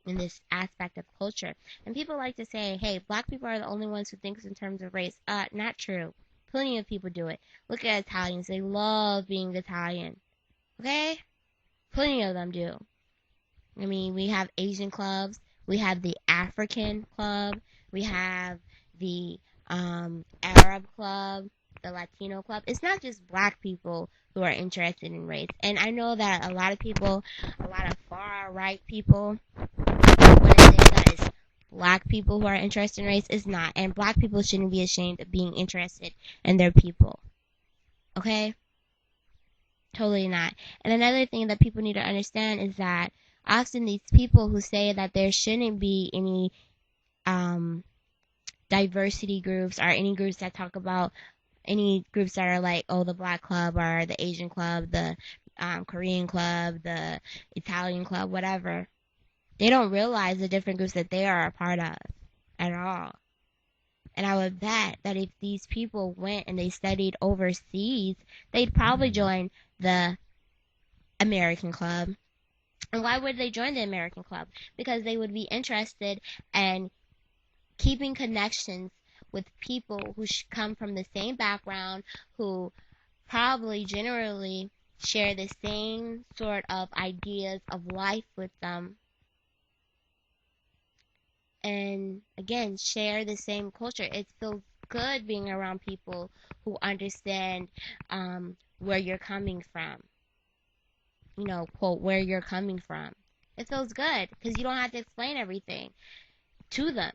in this aspect of culture. And people like to say, hey, black people are the only ones who think in terms of race. Not true. Plenty of people do it. Look at Italians. They love being Italian. Okay? Plenty of them do. I mean, we have Asian clubs. We have the African club. We have the Arab club, the Latino club. It's not just black people who are interested in race. And I know that a lot of people, a lot of far right people, when they say that it's black people who are interested in race, it's not. And black people shouldn't be ashamed of being interested in their people. Okay? Totally not. And another thing that people need to understand is that often these people who say that there shouldn't be any diversity groups or any groups that talk about any groups that are like, oh, the black club or the Asian club, the Korean club, the Italian club, whatever, they don't realize the different groups that they are a part of at all. And I would bet that if these people went and they studied overseas, they'd probably join the American club. And why would they join the American club? Because they would be interested in keeping connections with people who come from the same background, who probably generally share the same sort of ideas of life with them. And again, share the same culture. It feels good being around people who understand where you're coming from. You know, quote, where you're coming from. It feels good because you don't have to explain everything to them.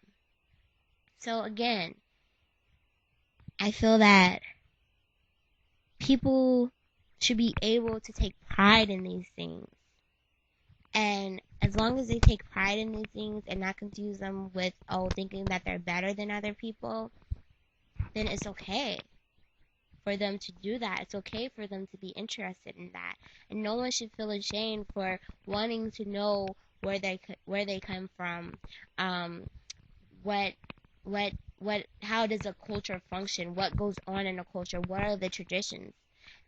So again, I feel that people should be able to take pride in these things. And as long as they take pride in these things and not confuse them with, oh, thinking that they're better than other people, then it's okay for them to do that. It's okay for them to be interested in that. And no one should feel ashamed for wanting to know where they come from, how does a culture function, what goes on in a culture, what are the traditions.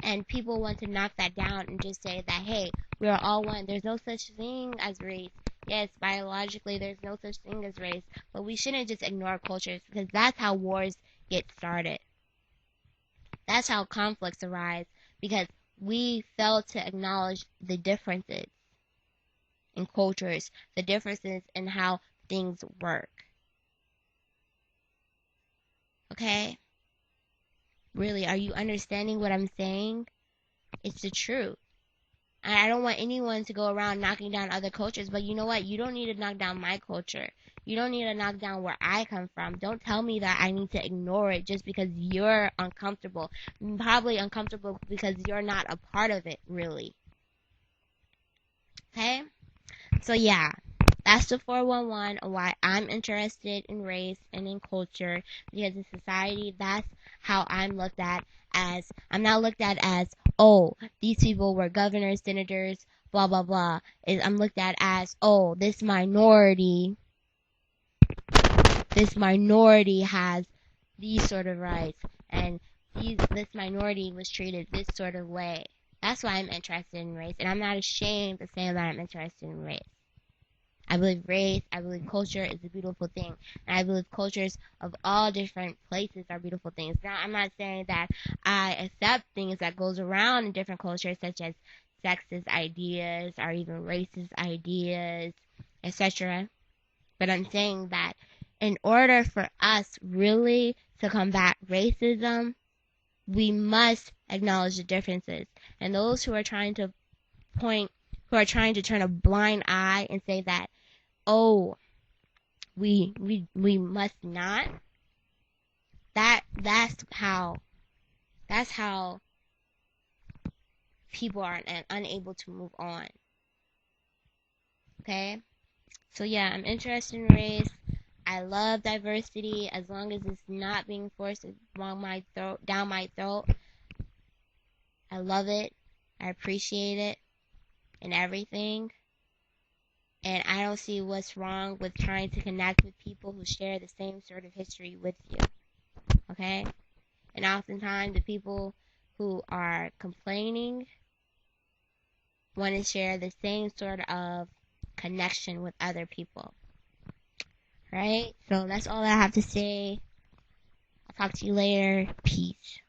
And people want to knock that down and just say that, hey, we are all one. There's no such thing as race. Yes, biologically, there's no such thing as race. But we shouldn't just ignore cultures because that's how wars get started. That's how conflicts arise because we fail to acknowledge the differences in cultures, the differences in how things work. Okay? Really, are you understanding what I'm saying? It's the truth. And I don't want anyone to go around knocking down other cultures, but you know what? You don't need to knock down my culture. You don't need to knock down where I come from. Don't tell me that I need to ignore it just because you're uncomfortable. Probably uncomfortable because you're not a part of it, really. Okay? So yeah, that's the 411 of why I'm interested in race and in culture, because in society, that's how I'm looked at as. I'm not looked at as, oh, these people were governors, senators, blah, blah, blah. I'm looked at as, oh, this minority has these sort of rights, and this minority was treated this sort of way. That's why I'm interested in race, and I'm not ashamed of saying that I'm interested in race. I believe race, I believe culture is a beautiful thing. And I believe cultures of all different places are beautiful things. Now, I'm not saying that I accept things that goes around in different cultures, such as sexist ideas or even racist ideas, etc. But I'm saying that in order for us really to combat racism, we must acknowledge the differences. And those who are trying to turn a blind eye and say that, oh, we must not. That's how people are unable to move on. Okay? So yeah, I'm interested in race. I love diversity as long as it's not being forced down my throat. I love it. I appreciate it and everything. And I don't see what's wrong with trying to connect with people who share the same sort of history with you. Okay? And oftentimes the people who are complaining want to share the same sort of connection with other people. Right? So that's all I have to say. I'll talk to you later. Peace.